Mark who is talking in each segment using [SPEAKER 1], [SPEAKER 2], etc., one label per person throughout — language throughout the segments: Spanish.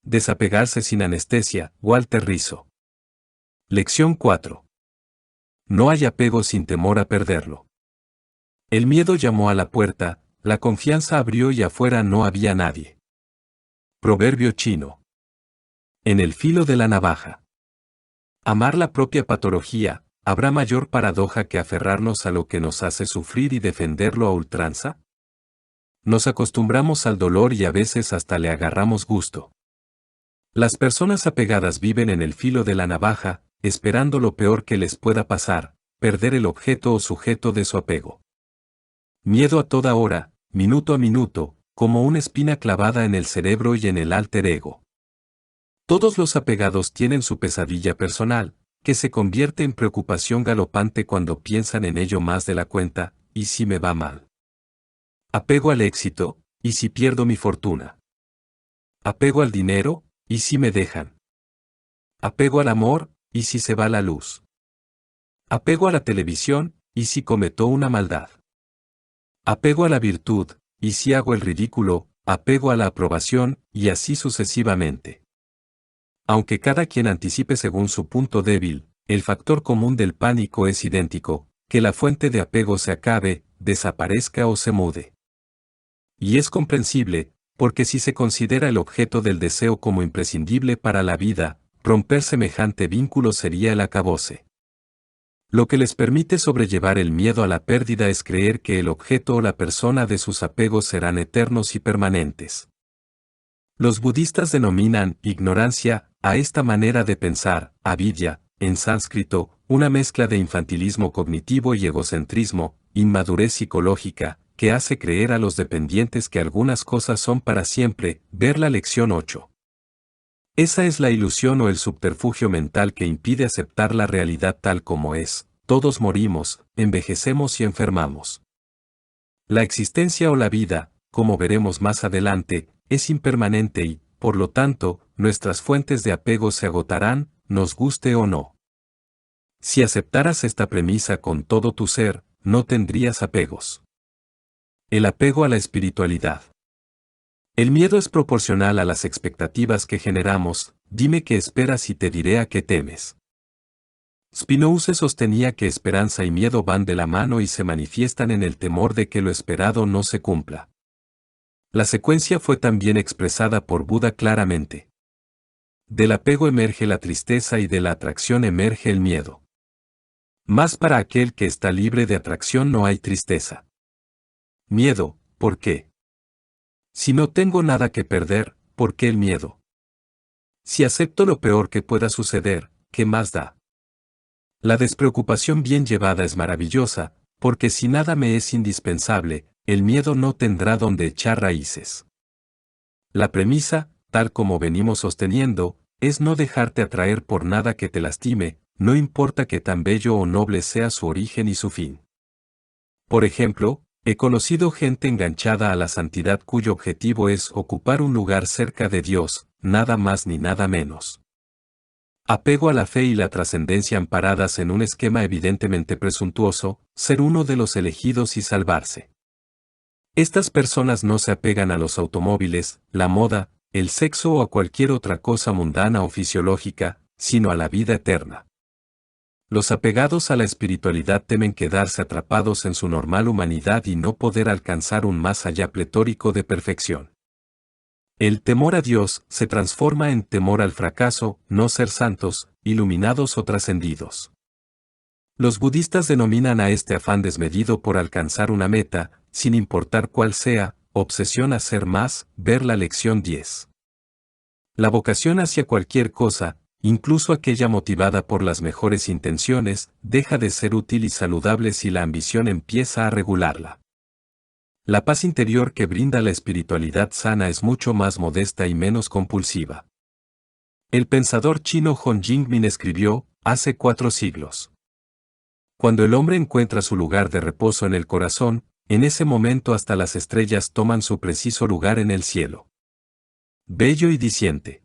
[SPEAKER 1] Desapegarse sin anestesia, Walter Rizzo. Lección 4. No hay apego sin temor a perderlo. El miedo llamó a la puerta, la confianza abrió y afuera no había nadie. Proverbio chino. En el filo de la navaja. Amar la propia patología, ¿habrá mayor paradoja que aferrarnos a lo que nos hace sufrir y defenderlo a ultranza? Nos acostumbramos al dolor y a veces hasta le agarramos gusto. Las personas apegadas viven en el filo de la navaja, esperando lo peor que les pueda pasar, perder el objeto o sujeto de su apego. Miedo a toda hora, minuto a minuto, como una espina clavada en el cerebro y en el alter ego. Todos los apegados tienen su pesadilla personal, que se convierte en preocupación galopante cuando piensan en ello más de la cuenta, ¿y si me va mal? Apego al éxito, ¿y si pierdo mi fortuna? Apego al dinero, ¿y si me dejan? Apego al amor, ¿y si se va la luz? Apego a la televisión, ¿y si cometo una maldad? Apego a la virtud, ¿y si hago el ridículo? Apego a la aprobación, y así sucesivamente. Aunque cada quien anticipe según su punto débil, el factor común del pánico es idéntico, que la fuente de apego se acabe, desaparezca o se mude. Y es comprensible, porque si se considera el objeto del deseo como imprescindible para la vida, romper semejante vínculo sería el acabose. Lo que les permite sobrellevar el miedo a la pérdida es creer que el objeto o la persona de sus apegos serán eternos y permanentes. Los budistas denominan ignorancia a esta manera de pensar, avidya, en sánscrito, una mezcla de infantilismo cognitivo y egocentrismo, inmadurez psicológica, que hace creer a los dependientes que algunas cosas son para siempre, ver la lección 8. Esa es la ilusión o el subterfugio mental que impide aceptar la realidad tal como es. Todos morimos, envejecemos y enfermamos. La existencia o la vida, como veremos más adelante, es impermanente y, por lo tanto, nuestras fuentes de apego se agotarán, nos guste o no. Si aceptaras esta premisa con todo tu ser, no tendrías apegos. El apego a la espiritualidad. El miedo es proporcional a las expectativas que generamos, dime qué esperas y te diré a qué temes. Spinoza sostenía que esperanza y miedo van de la mano y se manifiestan en el temor de que lo esperado no se cumpla. La secuencia fue también expresada por Buda claramente. Del apego emerge la tristeza y de la atracción emerge el miedo. Mas para aquel que está libre de atracción no hay tristeza. Miedo, ¿por qué? Si no tengo nada que perder, ¿por qué el miedo? Si acepto lo peor que pueda suceder, ¿qué más da? La despreocupación bien llevada es maravillosa, porque si nada me es indispensable, el miedo no tendrá donde echar raíces. La premisa, tal como venimos sosteniendo, es no dejarte atraer por nada que te lastime, no importa que tan bello o noble sea su origen y su fin. Por ejemplo, he conocido gente enganchada a la santidad cuyo objetivo es ocupar un lugar cerca de Dios, nada más ni nada menos. Apego a la fe y la trascendencia amparadas en un esquema evidentemente presuntuoso, ser uno de los elegidos y salvarse. Estas personas no se apegan a los automóviles, la moda, el sexo o a cualquier otra cosa mundana o fisiológica, sino a la vida eterna. Los apegados a la espiritualidad temen quedarse atrapados en su normal humanidad y no poder alcanzar un más allá pletórico de perfección. El temor a Dios se transforma en temor al fracaso, no ser santos, iluminados o trascendidos. Los budistas denominan a este afán desmedido por alcanzar una meta, sin importar cuál sea, obsesión a ser más, ver la lección 10. La vocación hacia cualquier cosa, incluso aquella motivada por las mejores intenciones, deja de ser útil y saludable si la ambición empieza a regularla. La paz interior que brinda la espiritualidad sana es mucho más modesta y menos compulsiva. El pensador chino Hong Jingmin escribió, hace 4 siglos. Cuando el hombre encuentra su lugar de reposo en el corazón, en ese momento hasta las estrellas toman su preciso lugar en el cielo. Bello y diciente.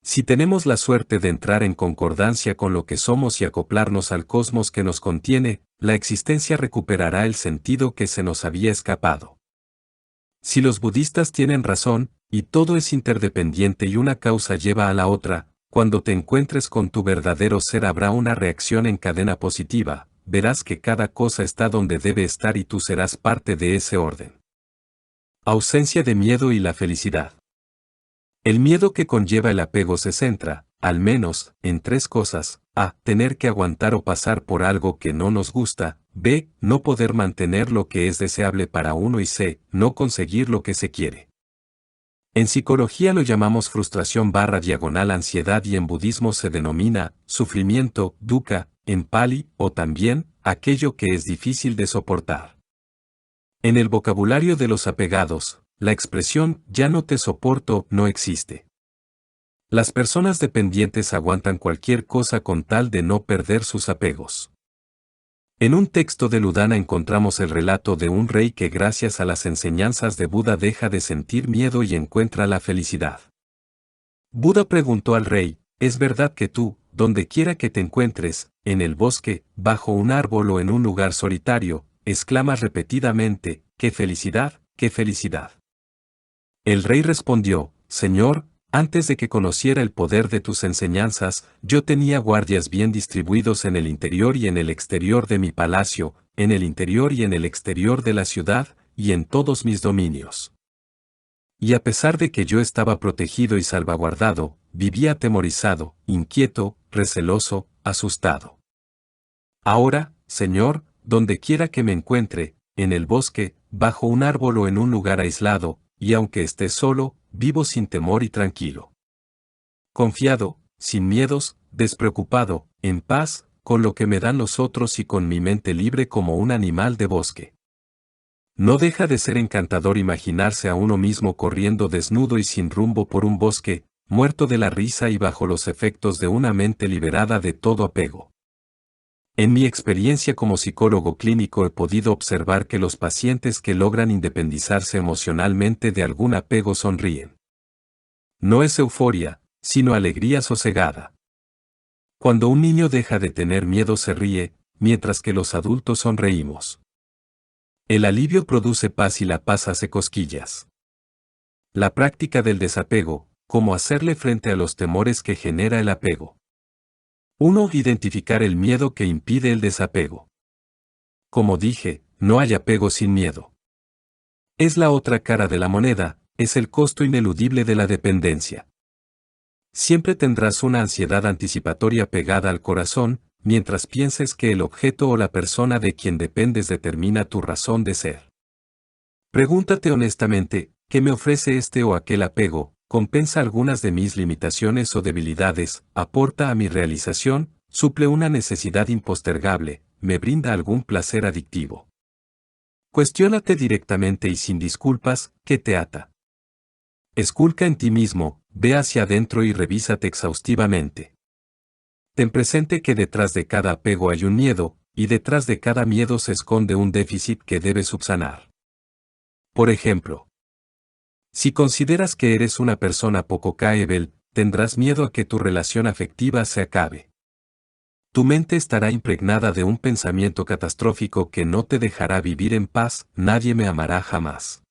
[SPEAKER 1] Si tenemos la suerte de entrar en concordancia con lo que somos y acoplarnos al cosmos que nos contiene, la existencia recuperará el sentido que se nos había escapado. Si los budistas tienen razón, y todo es interdependiente y una causa lleva a la otra. Cuando te encuentres con tu verdadero ser habrá una reacción en cadena positiva, verás que cada cosa está donde debe estar y tú serás parte de ese orden. Ausencia de miedo y la felicidad. El miedo que conlleva el apego se centra, al menos, en tres cosas: a. Tener que aguantar o pasar por algo que no nos gusta; b. No poder mantener lo que es deseable para uno; y c. No conseguir lo que se quiere. En psicología lo llamamos frustración/ansiedad y en budismo se denomina sufrimiento, dukkha, en pali, o también, aquello que es difícil de soportar. En el vocabulario de los apegados, la expresión "ya no te soporto" no existe. Las personas dependientes aguantan cualquier cosa con tal de no perder sus apegos. En un texto de Udana encontramos el relato de un rey que gracias a las enseñanzas de Buda deja de sentir miedo y encuentra la felicidad. Buda preguntó al rey: ¿es verdad que tú, donde quiera que te encuentres, en el bosque, bajo un árbol o en un lugar solitario, exclamas repetidamente, "¡qué felicidad, qué felicidad!"? El rey respondió: Señor, antes de que conociera el poder de tus enseñanzas, yo tenía guardias bien distribuidos en el interior y en el exterior de mi palacio, en el interior y en el exterior de la ciudad, y en todos mis dominios. Y a pesar de que yo estaba protegido y salvaguardado, vivía atemorizado, inquieto, receloso, asustado. Ahora, Señor, donde quiera que me encuentre, en el bosque, bajo un árbol o en un lugar aislado, y aunque esté solo, vivo sin temor y tranquilo. Confiado, sin miedos, despreocupado, en paz, con lo que me dan los otros y con mi mente libre como un animal de bosque. No deja de ser encantador imaginarse a uno mismo corriendo desnudo y sin rumbo por un bosque, muerto de la risa y bajo los efectos de una mente liberada de todo apego. En mi experiencia como psicólogo clínico he podido observar que los pacientes que logran independizarse emocionalmente de algún apego sonríen. No es euforia, sino alegría sosegada. Cuando un niño deja de tener miedo se ríe, mientras que los adultos sonreímos. El alivio produce paz y la paz hace cosquillas. La práctica del desapego, cómo hacerle frente a los temores que genera el apego. 1. Identificar el miedo que impide el desapego. Como dije, no hay apego sin miedo. Es la otra cara de la moneda, es el costo ineludible de la dependencia. Siempre tendrás una ansiedad anticipatoria pegada al corazón, mientras pienses que el objeto o la persona de quien dependes determina tu razón de ser. Pregúntate honestamente, ¿qué me ofrece este o aquel apego? ¿Compensa algunas de mis limitaciones o debilidades? ¿Aporta a mi realización? ¿Suple una necesidad impostergable? ¿Me brinda algún placer adictivo? Cuestiónate directamente y sin disculpas, ¿qué te ata? Esculca en ti mismo, ve hacia adentro y revísate exhaustivamente. Ten presente que detrás de cada apego hay un miedo, y detrás de cada miedo se esconde un déficit que debes subsanar. Por ejemplo, si consideras que eres una persona poco capable, tendrás miedo a que tu relación afectiva se acabe. Tu mente estará impregnada de un pensamiento catastrófico que no te dejará vivir en paz: nadie me amará jamás.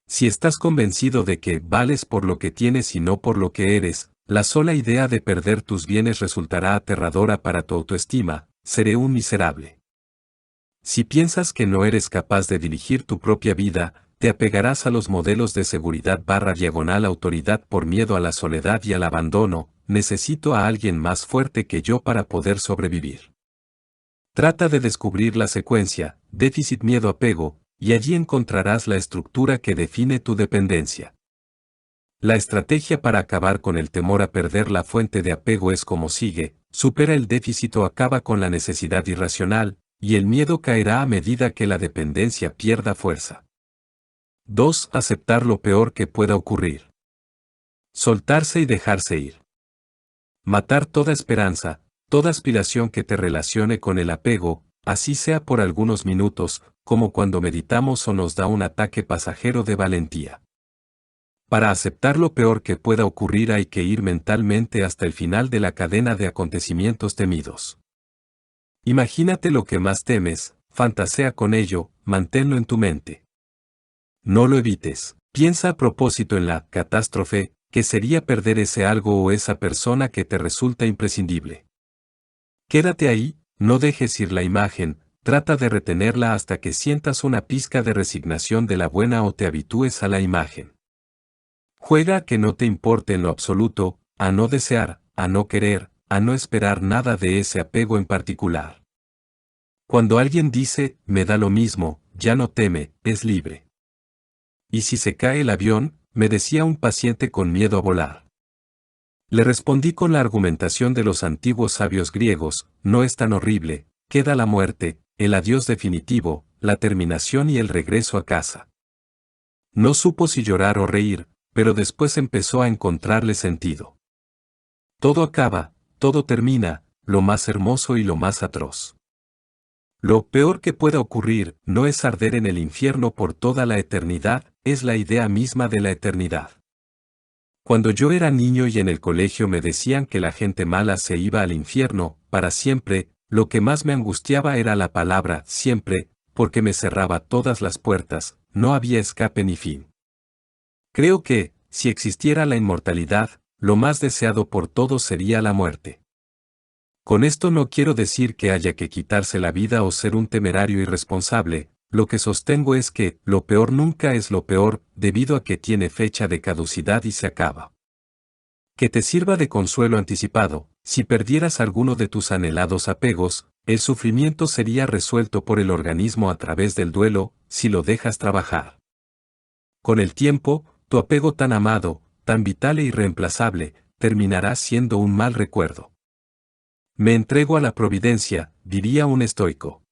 [SPEAKER 1] Si estás convencido de que vales por lo que tienes y no por lo que eres, la sola idea de perder tus bienes resultará aterradora para tu autoestima: seré un miserable. Si piensas que no eres capaz de dirigir tu propia vida, te apegarás a los modelos de seguridad/autoridad por miedo a la soledad y al abandono: necesito a alguien más fuerte que yo para poder sobrevivir. Trata de descubrir la secuencia, déficit, miedo, apego, y allí encontrarás la estructura que define tu dependencia. La estrategia para acabar con el temor a perder la fuente de apego es como sigue: supera el déficit o acaba con la necesidad irracional, y el miedo caerá a medida que la dependencia pierda fuerza. 2. Aceptar lo peor que pueda ocurrir. Soltarse y dejarse ir. Matar toda esperanza, toda aspiración que te relacione con el apego, así sea por algunos minutos, como cuando meditamos o nos da un ataque pasajero de valentía. Para aceptar lo peor que pueda ocurrir hay que ir mentalmente hasta el final de la cadena de acontecimientos temidos. Imagínate lo que más temes, fantasea con ello, manténlo en tu mente. No lo evites. Piensa a propósito en la catástrofe, que sería perder ese algo o esa persona que te resulta imprescindible. Quédate ahí, no dejes ir la imagen, trata de retenerla hasta que sientas una pizca de resignación de la buena o te habitúes a la imagen. Juega a que no te importe en lo absoluto, a no desear, a no querer, a no esperar nada de ese apego en particular. Cuando alguien dice, me da lo mismo, ya no teme, es libre. ¿Y si se cae el avión?, me decía un paciente con miedo a volar. Le respondí con la argumentación de los antiguos sabios griegos, no es tan horrible, queda la muerte, el adiós definitivo, la terminación y el regreso a casa. No supo si llorar o reír, pero después empezó a encontrarle sentido. Todo acaba, todo termina, lo más hermoso y lo más atroz. Lo peor que pueda ocurrir no es arder en el infierno por toda la eternidad, es la idea misma de la eternidad. Cuando yo era niño y en el colegio me decían que la gente mala se iba al infierno, para siempre, lo que más me angustiaba era la palabra siempre, porque me cerraba todas las puertas, no había escape ni fin. Creo que, si existiera la inmortalidad, lo más deseado por todos sería la muerte. Con esto no quiero decir que haya que quitarse la vida o ser un temerario irresponsable, lo que sostengo es que lo peor nunca es lo peor, debido a que tiene fecha de caducidad y se acaba. Que te sirva de consuelo anticipado, si perdieras alguno de tus anhelados apegos, el sufrimiento sería resuelto por el organismo a través del duelo, si lo dejas trabajar. Con el tiempo, tu apego tan amado, tan vital e irreemplazable, terminará siendo un mal recuerdo. Me entrego a la providencia, diría un estoico.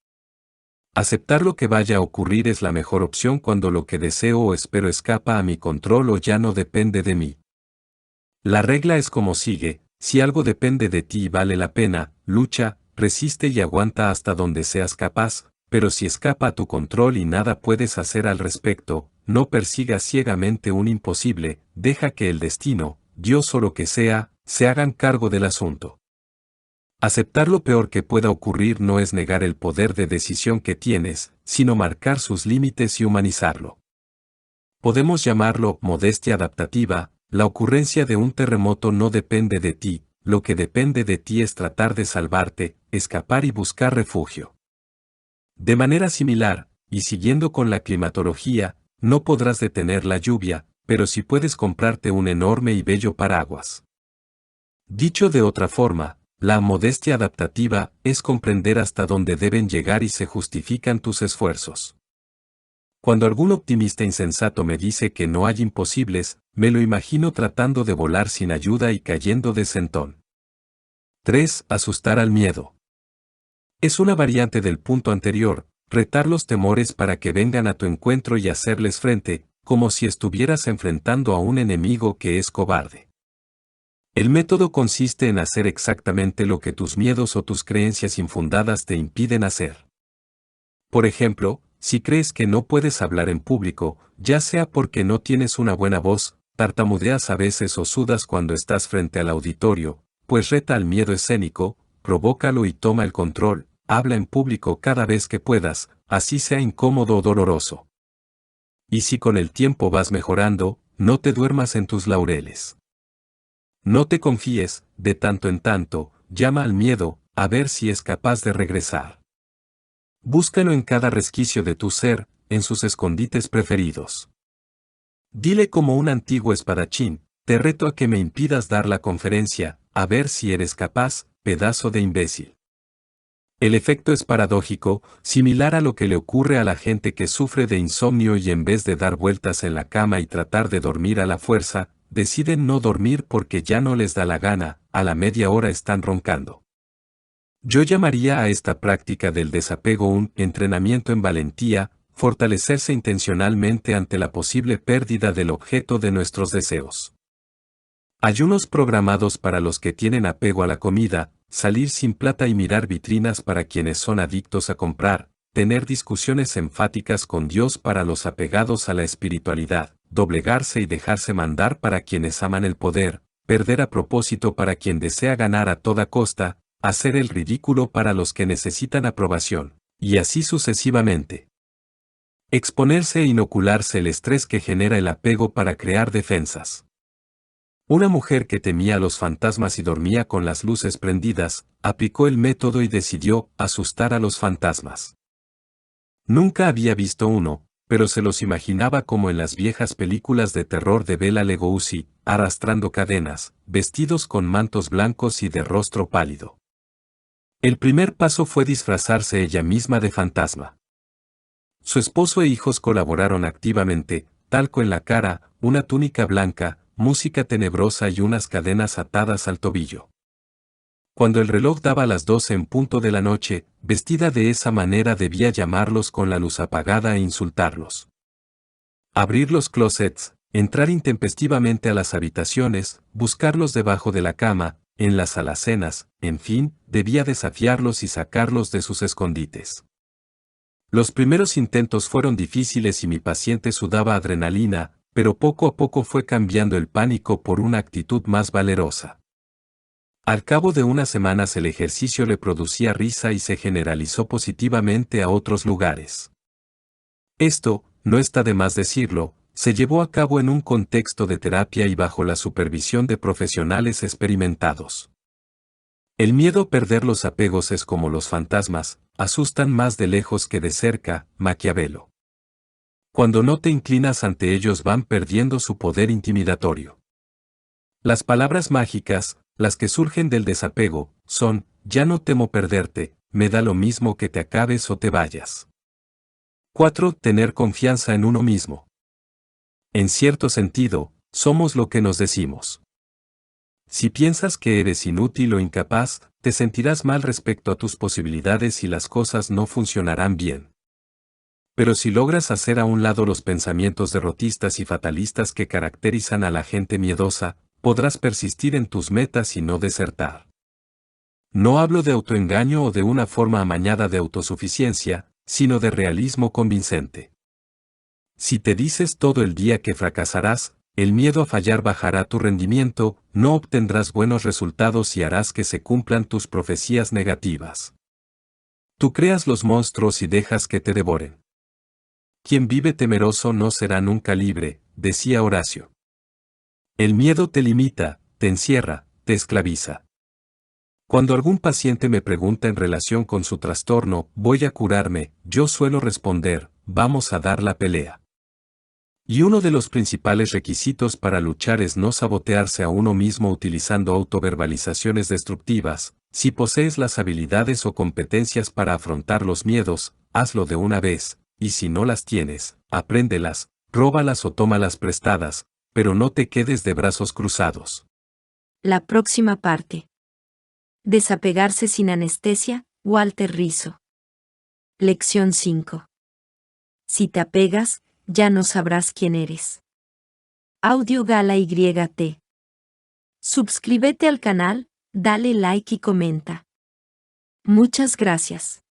[SPEAKER 1] Aceptar lo que vaya a ocurrir es la mejor opción cuando lo que deseo o espero escapa a mi control o ya no depende de mí. La regla es como sigue: si algo depende de ti y vale la pena, lucha, resiste y aguanta hasta donde seas capaz, pero si escapa a tu control y nada puedes hacer al respecto, no persigas ciegamente un imposible, deja que el destino, Dios o lo que sea, se hagan cargo del asunto. Aceptar lo peor que pueda ocurrir no es negar el poder de decisión que tienes, sino marcar sus límites y humanizarlo. Podemos llamarlo modestia adaptativa. La ocurrencia de un terremoto no depende de ti, lo que depende de ti es tratar de salvarte, escapar y buscar refugio. De manera similar, y siguiendo con la climatología, no podrás detener la lluvia, pero sí puedes comprarte un enorme y bello paraguas. Dicho de otra forma, la modestia adaptativa es comprender hasta dónde deben llegar y se justifican tus esfuerzos. Cuando algún optimista insensato me dice que no hay imposibles, me lo imagino tratando de volar sin ayuda y cayendo de sentón. 3. Asustar al miedo. Es una variante del punto anterior, retar los temores para que vengan a tu encuentro y hacerles frente, como si estuvieras enfrentando a un enemigo que es cobarde. El método consiste en hacer exactamente lo que tus miedos o tus creencias infundadas te impiden hacer. Por ejemplo, si crees que no puedes hablar en público, ya sea porque no tienes una buena voz, tartamudeas a veces o sudas cuando estás frente al auditorio, pues reta al miedo escénico, provócalo y toma el control, habla en público cada vez que puedas, así sea incómodo o doloroso. Y si con el tiempo vas mejorando, no te duermas en tus laureles. No te confíes, de tanto en tanto, llama al miedo, a ver si es capaz de regresar. Búscalo en cada resquicio de tu ser, en sus escondites preferidos. Dile como un antiguo espadachín: te reto a que me impidas dar la conferencia, a ver si eres capaz, pedazo de imbécil. El efecto es paradójico, similar a lo que le ocurre a la gente que sufre de insomnio y en vez de dar vueltas en la cama y tratar de dormir a la fuerza, deciden no dormir porque ya no les da la gana, a la media hora están roncando. Yo llamaría a esta práctica del desapego un entrenamiento en valentía, fortalecerse intencionalmente ante la posible pérdida del objeto de nuestros deseos. Ayunos programados para los que tienen apego a la comida, salir sin plata y mirar vitrinas para quienes son adictos a comprar, tener discusiones enfáticas con Dios para los apegados a la espiritualidad, doblegarse y dejarse mandar para quienes aman el poder, perder a propósito para quien desea ganar a toda costa, hacer el ridículo para los que necesitan aprobación, y así sucesivamente. Exponerse e inocularse el estrés que genera el apego para crear defensas. Una mujer que temía a los fantasmas y dormía con las luces prendidas, aplicó el método y decidió asustar a los fantasmas. Nunca había visto uno, pero se los imaginaba como en las viejas películas de terror de Bela Lugosi, arrastrando cadenas, vestidos con mantos blancos y de rostro pálido. El primer paso fue disfrazarse ella misma de fantasma. Su esposo e hijos colaboraron activamente, talco en la cara, una túnica blanca, música tenebrosa y unas cadenas atadas al tobillo. Cuando el reloj daba las 12 en punto de la noche, vestida de esa manera debía llamarlos con la luz apagada e insultarlos. Abrir los closets, entrar intempestivamente a las habitaciones, buscarlos debajo de la cama, en las alacenas, en fin, debía desafiarlos y sacarlos de sus escondites. Los primeros intentos fueron difíciles y mi paciente sudaba adrenalina, pero poco a poco fue cambiando el pánico por una actitud más valerosa. Al cabo de unas semanas el ejercicio le producía risa y se generalizó positivamente a otros lugares. Esto, no está de más decirlo, se llevó a cabo en un contexto de terapia y bajo la supervisión de profesionales experimentados. El miedo a perder los apegos es como los fantasmas, asustan más de lejos que de cerca, Maquiavelo. Cuando no te inclinas ante ellos van perdiendo su poder intimidatorio. Las palabras mágicas, las que surgen del desapego, son, ya no temo perderte, me da lo mismo que te acabes o te vayas. 4. Tener confianza en uno mismo. En cierto sentido, somos lo que nos decimos. Si piensas que eres inútil o incapaz, te sentirás mal respecto a tus posibilidades y las cosas no funcionarán bien. Pero si logras hacer a un lado los pensamientos derrotistas y fatalistas que caracterizan a la gente miedosa, podrás persistir en tus metas y no desertar. No hablo de autoengaño o de una forma amañada de autosuficiencia, sino de realismo convincente. Si te dices todo el día que fracasarás, el miedo a fallar bajará tu rendimiento, no obtendrás buenos resultados y harás que se cumplan tus profecías negativas. Tú creas los monstruos y dejas que te devoren. Quien vive temeroso no será nunca libre, decía Horacio. El miedo te limita, te encierra, te esclaviza. Cuando algún paciente me pregunta en relación con su trastorno, ¿voy a curarme?, yo suelo responder, vamos a dar la pelea. Y uno de los principales requisitos para luchar es no sabotearse a uno mismo utilizando autoverbalizaciones destructivas. Si posees las habilidades o competencias para afrontar los miedos, hazlo de una vez, y si no las tienes, apréndelas, róbalas o tómalas prestadas, pero no te quedes de brazos cruzados.
[SPEAKER 2] La próxima parte. Desapegarse sin anestesia, Walter Rizzo. Lección 5. Si te apegas, ya no sabrás quién eres. Audio Gala YT. Suscríbete al canal, dale like y comenta. Muchas gracias.